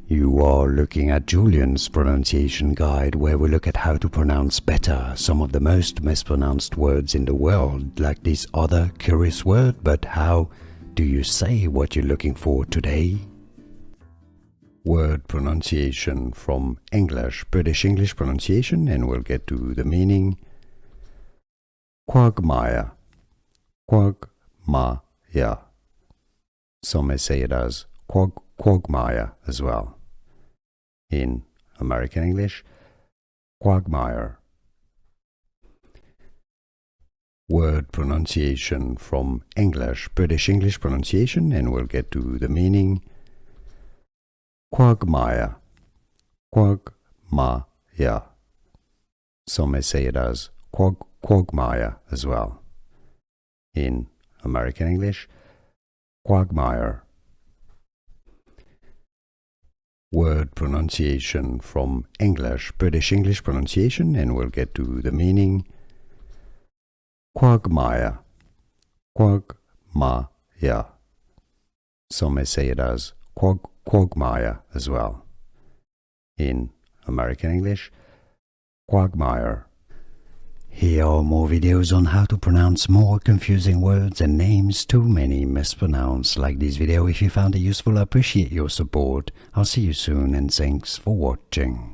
You are looking at Julian's pronunciation guide, where we look at how to pronounce better some of the most mispronounced words in the world, like this other curious word. But how do you say what you're looking for today? Word pronunciation from English, British English pronunciation, and we'll get to the meaning. Quagmire. Quagmire. Some may say it as quagmire as well. In American English, quagmire. Word pronunciation from English, British English pronunciation, and we'll get to the meaning. Quagmire. Quagmire. Some may say it as quagmire as well. In American English, quagmire. Word pronunciation from English, British English pronunciation, and we'll get to the meaning. Quagmire. Quagmire. Some may say it as quagmire as well. In American English, quagmire. Here are more videos on how to pronounce more confusing words and names too many mispronounced. Like this video if you found it useful. I appreciate your support. I'll see you soon and thanks for watching.